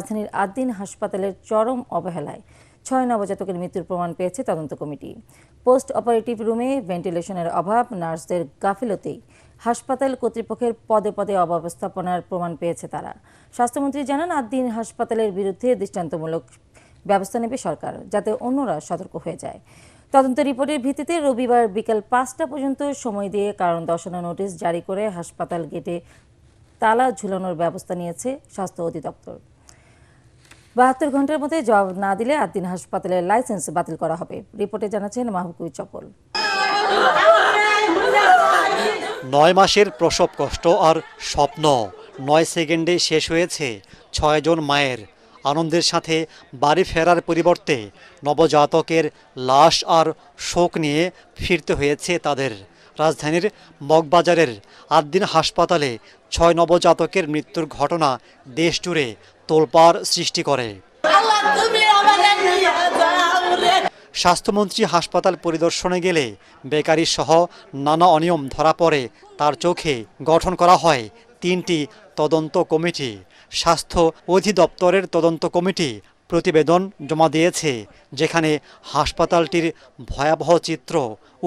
রাজধানীর ৮ দিন হাসপাতালের চরম অবহেলায় ৬ নবজাতকের মৃত্যুর প্রমাণ পেয়েছে তদন্ত কমিটি। পোস্ট অপারেটিভ রুমে ভেন্টিলেশনের অভাব, নার্সদের গাফিলতিই হাসপাতাল কর্তৃপক্ষের পদে পদে অব্যবস্থাপনার প্রমাণ পেয়েছে তারা। স্বাস্থ্যমন্ত্রী জানান, ৮ দিন হাসপাতালের বিরুদ্ধে দৃষ্টান্তমূলক ব্যবস্থা নেবে সরকার, যাতে অন্যরা সতর্ক হয়ে যায়। তদন্ত রিপোর্টের ভিত্তিতে রবিবার বিকেল ৫টা পর্যন্ত সময় দিয়ে কারণ দর্শানোর নোটিশ জারি করে হাসপাতাল গেটে তালা ঝুলানোর ব্যবস্থা নিয়েছে স্বাস্থ্য অধিদপ্তর। ৭২ ঘন্টার মধ্যে জবাব না দিলে ৮ দিন হাসপাতালের লাইসেন্স বাতিল করা হবে। রিপোর্টে জানাচ্ছেন মাহবুব কবির চপল। ৯ মাসের প্রসব কষ্ট আর স্বপ্ন ৯ সেকেন্ডে শেষ হয়েছে ৬ জন মায়ের। আনন্দের সাথে বাড়ি ফেরার পরিবর্তে নবজাতকের লাশ আর শোক নিয়ে ফিরতে হয়েছে তাদের। রাজধানীর মগবাজারের ৮ দিন হাসপাতালে ৬ নবজাতকের মৃত্যুর ঘটনা দেশ জুড়ে তোলপাড় সৃষ্টি করে। স্বাস্থ্যমন্ত্রী হাসপাতাল পরিদর্শনে গেলে বেকারি সহ নানা অনিয়ম ধরা পড়ে তার চোখে। গঠন করা হয় ৩টি তদন্ত কমিটি। স্বাস্থ্য অধিদপ্তরের তদন্ত কমিটি প্রতিবেদন জমা দিয়েছে, যেখানে হাসপাতালটির ভয়াবহ চিত্র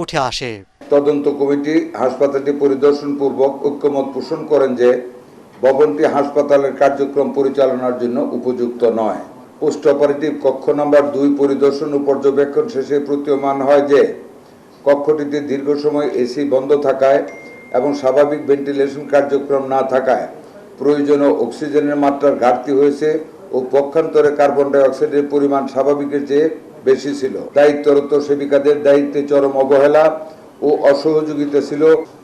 উঠে আসে। তদন্ত কমিটি হাসপাতালটি পরিদর্শন পূর্বক ঐক্যমত পোষণ করেন যে ভবনটি হাসপাতালের কার্যক্রম পরিচালনার জন্য উপযুক্ত নয়। পোস্ট অপারেটিভ কক্ষ নাম্বার ২ পরিদর্শন ও পর্যবেক্ষণ শেষে প্রতীয়মান হয় যে কক্ষটিতে দীর্ঘ সময় এসি বন্ধ থাকায় এবং স্বাভাবিক ভেন্টিলেশন কার্যক্রম না থাকায় প্রয়োজনীয় অক্সিজেনের মাত্রার ঘাটতি হয়েছে ও পক্ষান্তরে কার্বন ডাই অক্সাইডের পরিমাণ স্বাভাবিকের চেয়ে বেশি ছিল। দায়িত্বরত সেবিকাদের দায়িত্বে চরম অবহেলা ও অসহযোগিতা ছিল।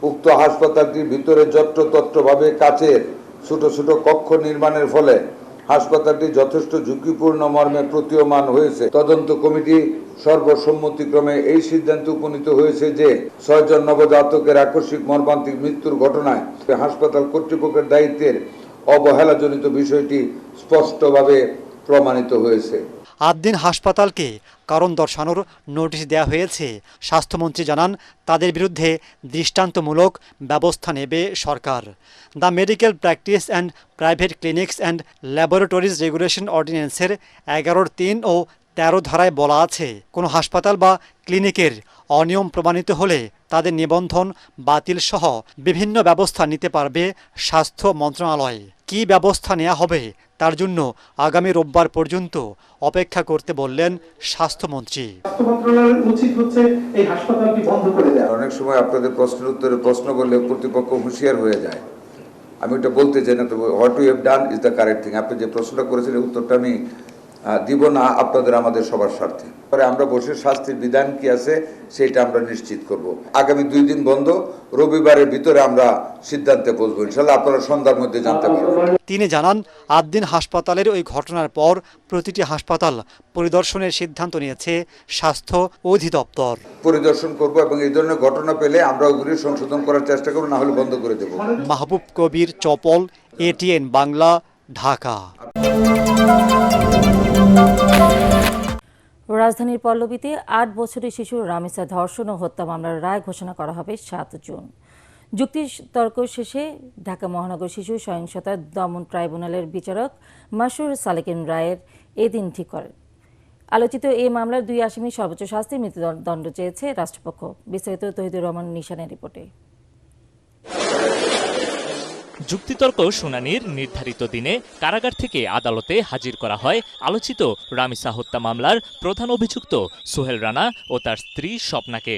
উক্ত হাসপাতালটির ভিতরে যত্রতত্রভাবে কাচের ছোট ছোট কক্ষ নির্মাণের ফলে হাসপাতালটি যথেষ্ট ঝুঁকিপূর্ণ মর্মে প্রতীয়মান হয়েছে। তদন্ত কমিটি সর্বসম্মতিক্রমে এই সিদ্ধান্তে উপনীত হয়েছে যে ৬ জন নবজাতকের আকস্মিক মর্মান্তিক মৃত্যুর ঘটনায় হাসপাতাল কর্তৃপক্ষের দায়িত্বের অবহেলাজনিত বিষয়টি স্পষ্টভাবে প্রমাণিত হয়েছে। ৮ দিন হাসপাতালকে কারণ দর্শানোর নোটিশ দেওয়া হয়েছে। স্বাস্থ্যমন্ত্রী জানান, তাদের বিরুদ্ধে দৃষ্টান্তমূলক ব্যবস্থা নেবে সরকার। The medical practice and private clinics and laboratories regulation অর্ডিন্যান্সের ১১(৩) ও ১৩ ধারায় বলা আছে, কোনো হাসপাতাল বা ক্লিনিকের অনিয়ম প্রমাণিত হলে তাদের নিবন্ধন বাতিল সহ বিভিন্ন ব্যবস্থা নিতে পারবে স্বাস্থ্য মন্ত্রণালয়। কী ব্যবস্থা নেওয়া হবে তার জন্য আগামী রোববার পর্যন্ত অপেক্ষা করতে বললেন স্বাস্থ্যমন্ত্রী। অনেক সময় আপনাদের প্রশ্নের উত্তরে প্রশ্ন করলে কর্তৃপক্ষ হুঁশিয়ার হয়ে যায়। আমি এটা বলতে চাই না, তবে what you have done is the correct thing. আপনি যে প্রশ্নটা করেছেন উত্তরটা আমি দিব না আপনাদের আমাদের সবার স্বার্থে। পরে আমরা বসে স্বাস্থ্যের বিধান কি আছে সেটা আমরা নিশ্চিত করব। আগামী 2 দিন বন্ধ, রবিবারের ভিতরে আমরা সিদ্ধান্তে পৌঁছবো ইনশাআল্লাহ। আপনারা সন্ধ্যার মধ্যে জানতে পারবেন। তিনি জানান, ৮ দিন হাসপাতালের ওই ঘটনার পর প্রতিটি হাসপাতাল পরিদর্শনের সিদ্ধান্ত নিয়েছে স্বাস্থ্য অধিদপ্তর। পরিদর্শন করব এবং এই ধরনের ঘটনা পেলে আমরা ওগুলি সংশোধন করার চেষ্টা করব, না হলে বন্ধ করে দেব। মাহবুব কবির চপল, ATN বাংলা, ঢাকা। রাজধানীর পল্লবীতে ৮ বছরের শিশু রামিসা ধর্ষণ ও হত্যা মামলার রায় ঘোষণা করা হবে ৭ জুন। যুক্তিতর্ক শেষে ঢাকা মহানগর শিশু সহিংসতা দমন ট্রাইব্যুনালের বিচারক মাসুর সালেকিন রায়ের এদিন ঠিক করেন। আলোচিত এই মামলার 2 আসামি সর্বোচ্চ শাস্তির মৃত্যুদণ্ড চেয়েছে রাষ্ট্রপক্ষ। বিস্তারিত তহিদুর রহমান নিশানের রিপোর্টে। যুক্তিতর্ক শুনানির নির্ধারিত দিনে কারাগার থেকে আদালতে হাজির করা হয় আলোচিত রামিসা হত্যা মামলার প্রধান অভিযুক্ত সোহেল রানা ও তার স্ত্রী স্বপ্নাকে।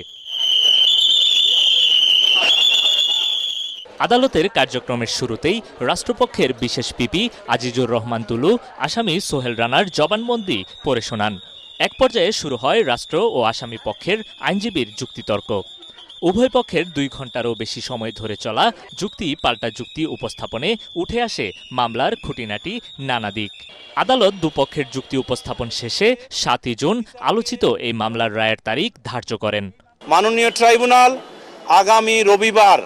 আদালতের কার্যক্রমের শুরুতেই রাষ্ট্রপক্ষের বিশেষ পিপি আজিজুর রহমান তুলু আসামি সোহেল রানার জবানবন্দি পড়ে শোনান। এক পর্যায়ে শুরু হয় রাষ্ট্র ও আসামি পক্ষের আইনজীবীর যুক্তিতর্ক। উভয় পক্ষের 2 ঘণ্টারও বেশি সময় ধরে চলা যুক্তি পাল্টা যুক্তি উপস্থাপনে উঠে আসে মামলার খুঁটিনাটি নানা দিক। আদালত দুপক্ষের যুক্তি উপস্থাপন শেষে 7 জুন আলোচিত এই মামলার রায়ের তারিখ ধার্য করেন। মাননীয় ট্রাইব্যুনাল আগামী রবিবার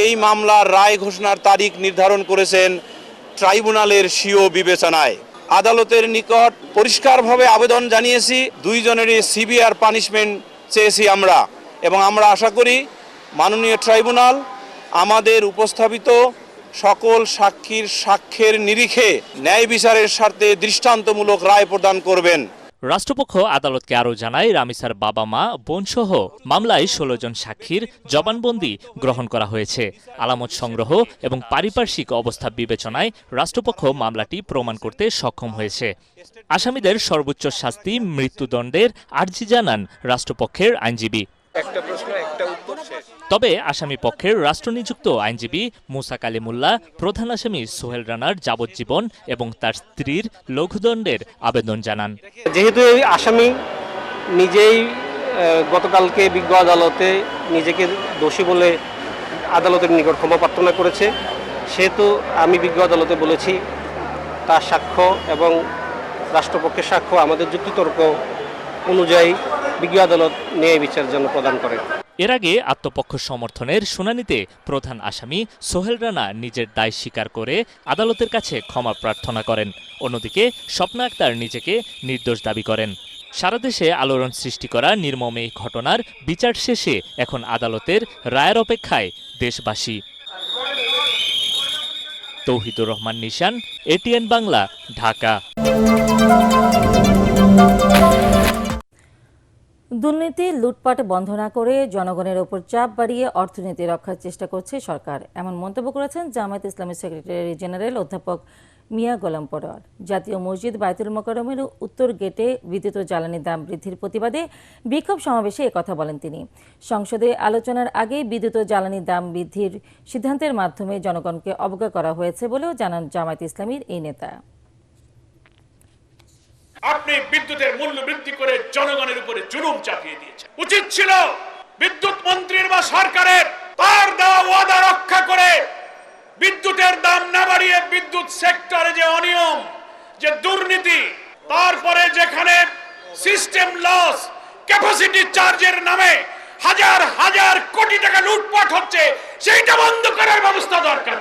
এই মামলার রায় ঘোষণার তারিখ নির্ধারণ করেছেন ট্রাইব্যুনালের স্বীয় বিবেচনায়। আদালতের নিকট পরিষ্কারভাবে আবেদন জানিয়েছি, 2 জনেরই সিভিয়ার পানিশমেন্ট চেয়েছি আমরা, এবং আমরা আশা করি মাননীয় ট্রাইব্যুনাল আমাদের উপস্থাপিত সকল সাক্ষীর সাক্ষ্যের নিরিখে ন্যায় বিচারের স্বার্থে দৃষ্টান্তমূলক রায় প্রদান করবেন। রাষ্ট্রপক্ষ আদালতকে আরও জানায়, রামিসার বাবা মা বোনসহ মামলায় ১৬ জন সাক্ষীর জবানবন্দি গ্রহণ করা হয়েছে। আলামত সংগ্রহ এবং পারিপার্শ্বিক অবস্থা বিবেচনায় রাষ্ট্রপক্ষ মামলাটি প্রমাণ করতে সক্ষম হয়েছে। আসামিদের সর্বোচ্চ শাস্তি মৃত্যুদণ্ডের আর্জি জানান রাষ্ট্রপক্ষের আইনজীবী। তবে আসামি পক্ষের রাষ্ট্রনিযুক্ত আইনজীবী মুসা কালিমুল্লাহ প্রধান আসামি সোহেল রানার যাবজ্জীবন এবং তার স্ত্রীর লঘুদণ্ডের আবেদন জানান। যেহেতু এই আসামি নিজেই গতকালকে বিজ্ঞ আদালতে নিজেকে দোষী বলে আদালতের নিকট ক্ষমা প্রার্থনা করেছে, সেহেতু আমি বিজ্ঞ আদালতে বলেছি তার সাক্ষ্য এবং রাষ্ট্রপক্ষের সাক্ষ্য আমাদের যুক্তিতর্ক অনুযায়ী বিজ্ঞ আদালত ন্যায় বিচার যেন প্রদান করে। এর আগে আত্মপক্ষ সমর্থনের শুনানিতে প্রধান আসামি সোহেল রানা নিজের দায় স্বীকার করে আদালতের কাছে ক্ষমা প্রার্থনা করেন। অন্যদিকে স্বপ্না আক্তার নিজেকে নির্দোষ দাবি করেন। সারা দেশে আলোড়ন সৃষ্টি করা নির্মম এই ঘটনার বিচার শেষে এখন আদালতের রায়ের অপেক্ষায় দেশবাসী। তৌহিদুর রহমান নিশান, এটিএন বাংলা, ঢাকা। দুর্নীতি লুটপাট বন্ধ না করে জনগণের ওপর চাপ বাড়িয়ে অর্থনীতি রক্ষার চেষ্টা করছে সরকার, এমন মন্তব্য করেছেন জামায়াত ইসলামীর সেক্রেটারি জেনারেল অধ্যাপক মিয়া গোলাম পরোয়ার। জাতীয় মসজিদ বায়তুল মোকাররমের উত্তর গেটে বিদ্যুৎ ও জ্বালানির দাম বৃদ্ধির প্রতিবাদে বিক্ষোভ সমাবেশে একথা বলেন তিনি। সংসদে আলোচনার আগে বিদ্যুৎ ও জ্বালানির দাম বৃদ্ধির সিদ্ধান্তের মাধ্যমে জনগণকে অবগত করা হয়েছে বলেও জানান জামায়াত ইসলামীর এই নেতা। আপনি বিদ্যুতের মূল্য বৃদ্ধি করে জনগণের উপরে জুলুম চাপিয়ে দিয়েছেন। উচিত ছিল বিদ্যুৎ মন্ত্রীর বা সরকারের তার দেওয়া ওয়াদা রক্ষা করে বিদ্যুতের দাম না বাড়িয়ে বিদ্যুৎ সেক্টরে যে অনিয়ম, যে দুর্নীতি, তারপরে যেখানে সিস্টেম লস, ক্যাপাসিটি চার্জের নামে হাজার হাজার কোটি টাকা লুটপাট হচ্ছে, সেইটা বন্ধ করার ব্যবস্থা দরকার।